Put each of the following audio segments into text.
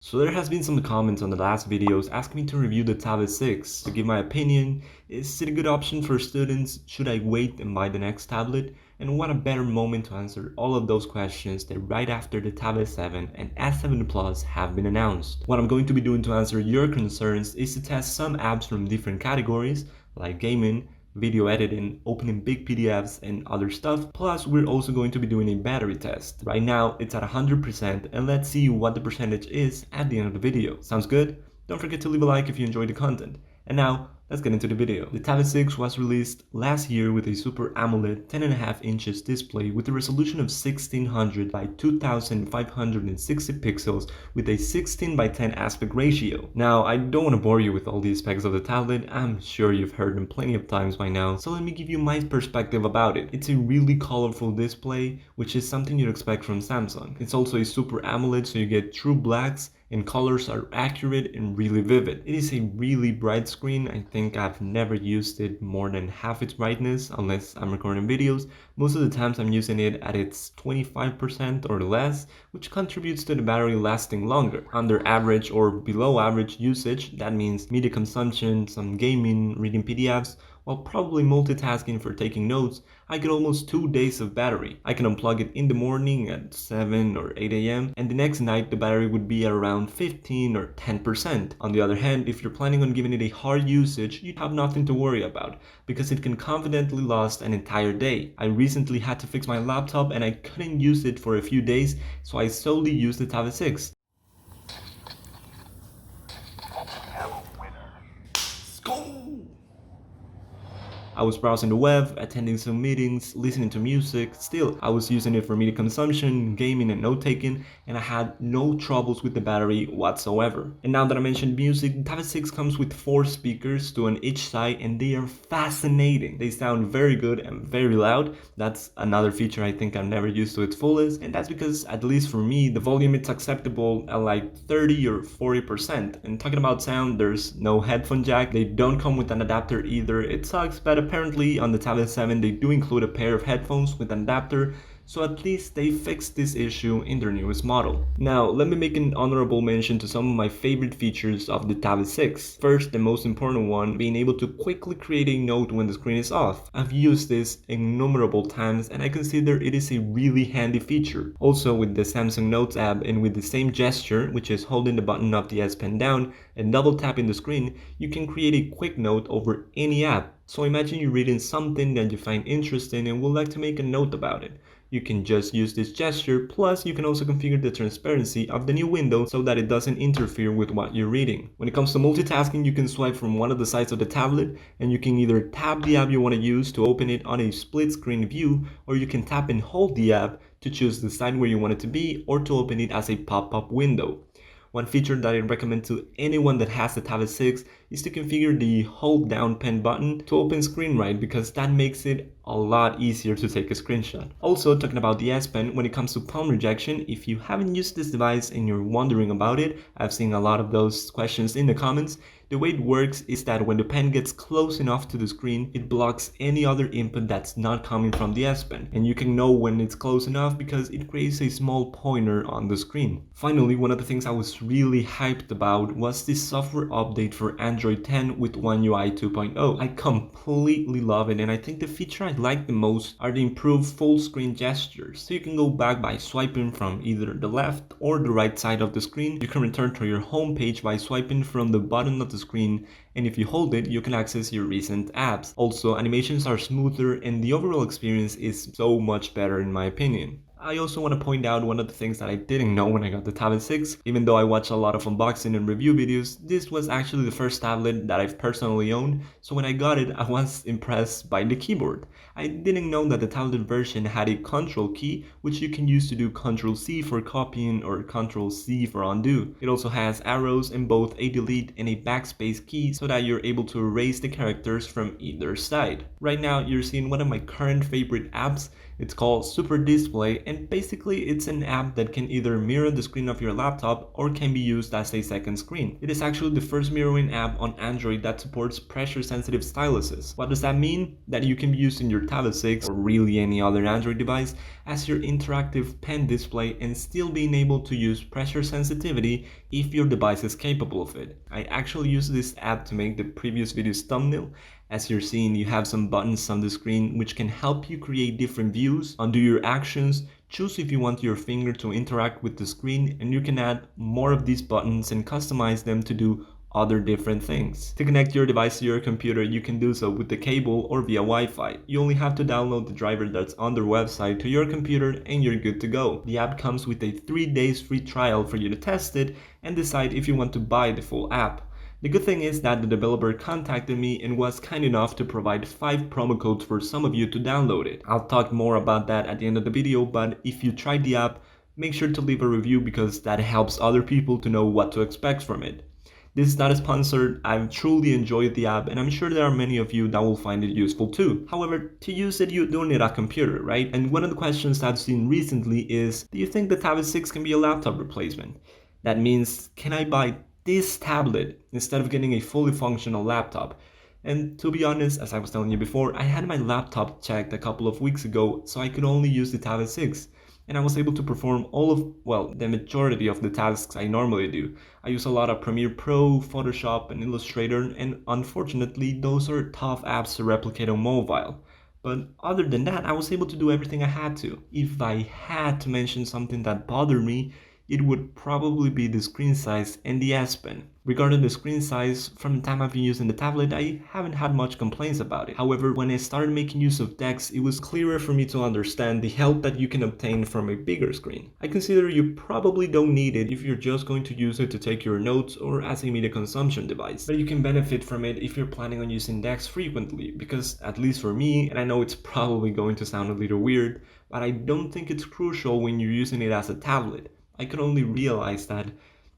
So there has been some comments on the last videos asking me to review the Tablet 6, to give my opinion. Is it a good option for students? Should I wait and buy the next tablet? And what a better moment to answer all of those questions than right after the Tablet 7 and S7 Plus have been announced. What I'm going to be doing to answer your concerns is to test some apps from different categories, like gaming, video editing, opening big PDFs and other stuff. Plus, we're also going to be doing a battery test. Right now, it's at 100% and let's see what the percentage is at the end of the video. Sounds good? Don't forget to leave a like if you enjoyed the content. And now, let's get into the video. The Tablet 6 was released last year with a Super AMOLED 10.5 inches display with a resolution of 1600 by 2560 pixels with a 16 by 10 aspect ratio. Now, I don't want to bore you with all the specs of the tablet, I'm sure you've heard them plenty of times by now, so let me give you my perspective about it. It's a really colorful display, which is something you'd expect from Samsung. It's also a Super AMOLED, so you get true blacks, and colors are accurate and really vivid. It is a really bright screen. I think I've never used it more than half its brightness unless I'm recording videos. Most of the times I'm using it at its 25% or less, which contributes to the battery lasting longer. Under average or below average usage, that means media consumption, some gaming, reading PDFs, while probably multitasking for taking notes, I get almost 2 days of battery. I can unplug it in the morning at 7 or 8 a.m. and the next night the battery would be at around 15 or 10%. On the other hand, if you're planning on giving it a hard usage, you'd have nothing to worry about because it can confidently last an entire day. I recently had to fix my laptop and I couldn't use it for a few days, so I solely used the Tablet 6. Let's go! I was browsing the web, attending some meetings, listening to music. Still, I was using it for media consumption, gaming and note-taking, and I had no troubles with the battery whatsoever. And now that I mentioned music, the Tablet 6 comes with 4 speakers, 2 on each side, and they are fascinating. They sound very good and very loud. That's another feature I think I've never used to its fullest, and that's because, at least for me, the volume is acceptable at like 30 or 40%. And talking about sound, there's no headphone jack. They don't come with an adapter either. It sucks, but apparently on the Tablet 7 they do include a pair of headphones with an adapter, so at least they fixed this issue in their newest model. Now, let me make an honorable mention to some of my favorite features of the Tablet 6. First, the most important one, being able to quickly create a note when the screen is off. I've used this innumerable times and I consider it is a really handy feature. Also, with the Samsung Notes app and with the same gesture, which is holding the button of the S Pen down and double tapping the screen, you can create a quick note over any app. So imagine you're reading something that you find interesting and would like to make a note about it. You can just use this gesture, plus you can also configure the transparency of the new window so that it doesn't interfere with what you're reading. When it comes to multitasking, you can swipe from one of the sides of the tablet and you can either tap the app you want to use to open it on a split screen view, or you can tap and hold the app to choose the side where you want it to be or to open it as a pop-up window. One feature that I recommend to anyone that has the Tablet 6 is to configure the hold down pen button to open ScreenWrite, because that makes it a lot easier to take a screenshot. Also, talking about the S Pen, when it comes to palm rejection, if you haven't used this device and you're wondering about it, I've seen a lot of those questions in the comments. The way it works is that when the pen gets close enough to the screen, it blocks any other input that's not coming from the S Pen. And you can know when it's close enough because it creates a small pointer on the screen. Finally, one of the things I was really hyped about was this software update for Android 10 with One UI 2.0. I completely love it, and I think the feature I like the most are the improved full screen gestures. So you can go back by swiping from either the left or the right side of the screen. You can return to your home page by swiping from the bottom of the screen, and if you hold it, you can access your recent apps. Also, animations are smoother and the overall experience is so much better in my opinion. I also want to point out one of the things that I didn't know when I got the Tablet 6. Even though I watch a lot of unboxing and review videos, this was actually the first tablet that I've personally owned, so when I got it, I was impressed by the keyboard. I didn't know that the tablet version had a Control key, which you can use to do Control C for copying or Control C for undo. It also has arrows and both a delete and a backspace key so that you're able to erase the characters from either side. Right now, you're seeing one of my current favorite apps. It's called Super Display, and basically it's an app that can either mirror the screen of your laptop or can be used as a second screen. It is actually the first mirroring app on Android that supports pressure-sensitive styluses. What does that mean? That you can be using your Tablet 6 or really any other Android device as your interactive pen display and still being able to use pressure sensitivity if your device is capable of it. I actually used this app to make the previous video's thumbnail. As you're seeing, you have some buttons on the screen which can help you create different views, undo your actions, choose if you want your finger to interact with the screen, and you can add more of these buttons and customize them to do other different things. To connect your device to your computer, you can do so with the cable or via Wi-Fi. You only have to download the driver that's on their website to your computer and you're good to go. The app comes with a 3 days free trial for you to test it and decide if you want to buy the full app. The good thing is that the developer contacted me and was kind enough to provide 5 promo codes for some of you to download it. I'll talk more about that at the end of the video, but if you tried the app, make sure to leave a review because that helps other people to know what to expect from it. This is not sponsored. I've truly enjoyed the app and I'm sure there are many of you that will find it useful too. However, to use it you do need a computer, right? And one of the questions I've seen recently is, do you think the Tablet 6 can be a laptop replacement? That means, can I buy this tablet instead of getting a fully functional laptop? And to be honest, as I was telling you before, I had my laptop checked a couple of weeks ago, so I could only use the Tablet 6. And I was able to perform the majority of the tasks I normally do. I use a lot of Premiere Pro, Photoshop, and Illustrator, and unfortunately, those are tough apps to replicate on mobile. But other than that, I was able to do everything I had to. If I had to mention something that bothered me, it would probably be the screen size and the S Pen. Regarding the screen size, from the time I've been using the tablet, I haven't had much complaints about it. However, when I started making use of DeX, it was clearer for me to understand the help that you can obtain from a bigger screen. I consider you probably don't need it if you're just going to use it to take your notes or as a media consumption device. But you can benefit from it if you're planning on using DeX frequently, because at least for me, and I know it's probably going to sound a little weird, but I don't think it's crucial when you're using it as a tablet. I could only realize that,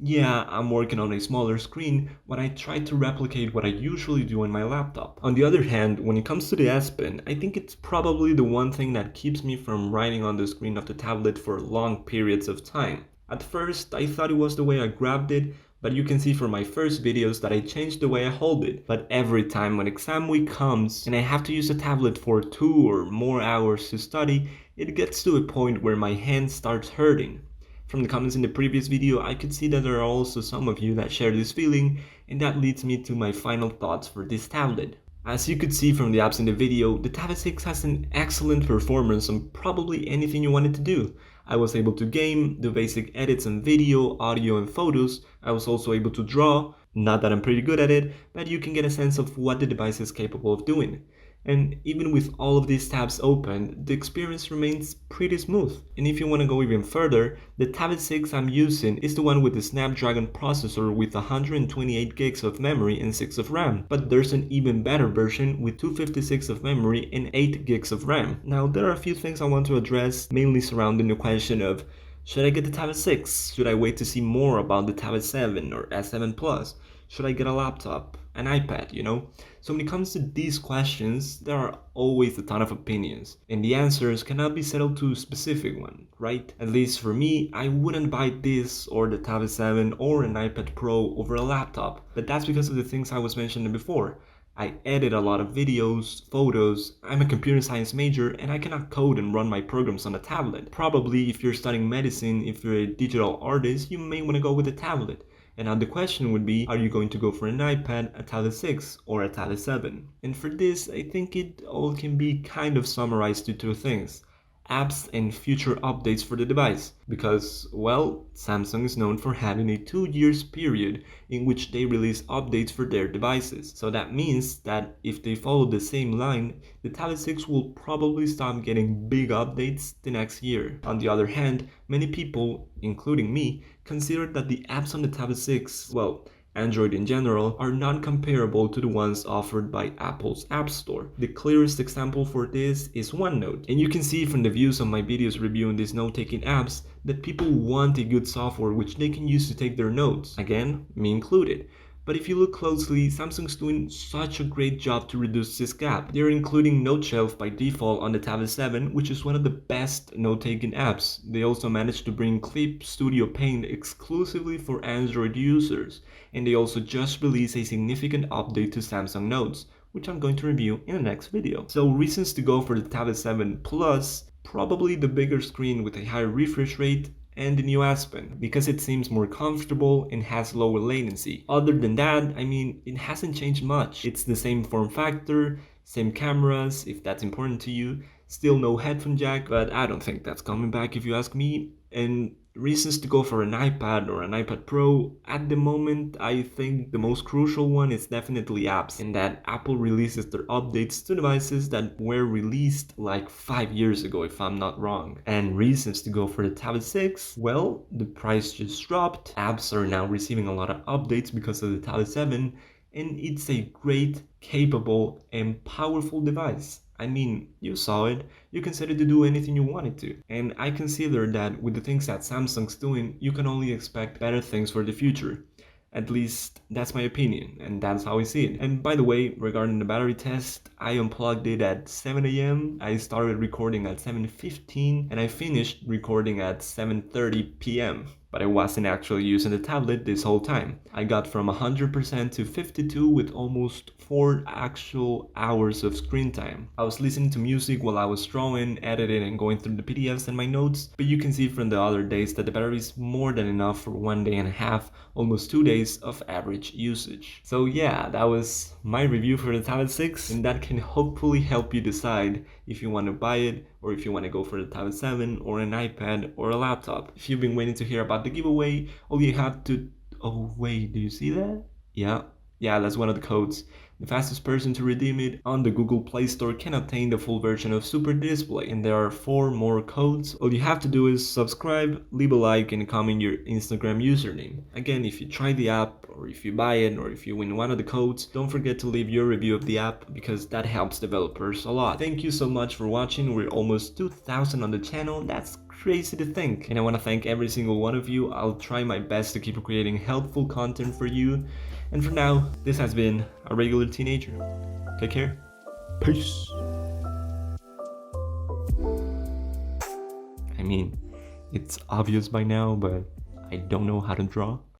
yeah, I'm working on a smaller screen when I try to replicate what I usually do on my laptop. On the other hand, when it comes to the S Pen, I think it's probably the one thing that keeps me from writing on the screen of the tablet for long periods of time. At first, I thought it was the way I grabbed it, but you can see from my first videos that I changed the way I hold it. But every time when exam week comes and I have to use a tablet for 2 or more hours to study, it gets to a point where my hand starts hurting. From the comments in the previous video, I could see that there are also some of you that share this feeling, and that leads me to my final thoughts for this tablet. As you could see from the apps in the video, the Tablet 6 has an excellent performance on probably anything you wanted to do. I was able to game, do basic edits on video, audio and photos. I was also able to draw, not that I'm pretty good at it, but you can get a sense of what the device is capable of doing. And even with all of these tabs open, the experience remains pretty smooth. And if you want to go even further, the Tablet 6 I'm using is the one with the Snapdragon processor with 128 gigs of memory and 6 of RAM. But there's an even better version with 256 of memory and 8 gigs of RAM. Now there are a few things I want to address, mainly surrounding the question of, should I get the Tablet 6? Should I wait to see more about the Tablet 7 or S7 Plus? Should I get a laptop? An iPad, you know? So when it comes to these questions, there are always a ton of opinions, and the answers cannot be settled to a specific one, right? At least for me, I wouldn't buy this or the Tablet 7 or an iPad Pro over a laptop, but that's because of the things I was mentioning before. I edit a lot of videos, photos, I'm a computer science major, and I cannot code and run my programs on a tablet. Probably if you're studying medicine, if you're a digital artist, you may want to go with a tablet. And now the question would be, are you going to go for an iPad, a Tablet 6, or a Tablet 7? And for this, I think it all can be kind of summarized to 2 things. Apps and future updates for the device. Because, well, Samsung is known for having a 2-year period in which they release updates for their devices. So that means that if they follow the same line, the Tablet 6 will probably stop getting big updates the next year. On the other hand, many people, including me, consider that the apps on the Tablet 6, well, Android in general, are non-comparable to the ones offered by Apple's App Store. The clearest example for this is OneNote, and you can see from the views of my videos reviewing these note-taking apps that people want a good software which they can use to take their notes, again, me included. But if you look closely, Samsung's doing such a great job to reduce this gap. They're including Note Shelf by default on the Tablet 7, which is one of the best note-taking apps. They also managed to bring Clip Studio Paint exclusively for Android users, and they also just released a significant update to Samsung Notes, which I'm going to review in the next video. So reasons to go for the Tablet 7 Plus: probably the bigger screen with a higher refresh rate, and the new S Pen, because it seems more comfortable and has lower latency. Other than that, I mean, it hasn't changed much. It's the same form factor, same cameras, if that's important to you, still no headphone jack, but I don't think that's coming back if you ask me. And reasons to go for an iPad or an iPad Pro: at the moment, I think the most crucial one is definitely apps, and that Apple releases their updates to devices that were released like 5 years ago, if I'm not wrong. And reasons to go for the Tablet 6: well, the price just dropped, apps are now receiving a lot of updates because of the Tablet 7, and it's a great, capable, and powerful device. I mean, you saw it, you can set it to do anything you want it to. And I consider that with the things that Samsung's doing, you can only expect better things for the future. At least, that's my opinion, and that's how I see it. And by the way, regarding the battery test, I unplugged it at 7 a.m., I started recording at 7:15, and I finished recording at 7:30 p.m. But I wasn't actually using the tablet this whole time. I got from 100% to 52 with almost 4 actual hours of screen time. I was listening to music while I was drawing, editing, and going through the PDFs and my notes, but you can see from the other days that the battery is more than enough for 1 day and a half, almost 2 days of average usage. So yeah, that was my review for the Tablet 6, and that can hopefully help you decide if you want to buy it or if you want to go for the Tablet 7 or an iPad or a laptop. If you've been waiting to hear about the giveaway, all you have to... oh wait, do you see that? Yeah, that's one of the codes. The fastest person to redeem it on the Google Play Store can obtain the full version of Super Display, and there are 4 more codes. All you have to do is subscribe, leave a like, and comment your Instagram username. Again, if you try the app, or if you buy it, or if you win one of the codes, don't forget to leave your review of the app, because that helps developers a lot. Thank you so much for watching. We're almost 2,000 on the channel. That's crazy to think, and I want to thank every single one of you. I'll try my best to keep creating helpful content for you. And for now, this has been A Regular Teenager. Take care. Peace. I mean, it's obvious by now, but I don't know how to draw.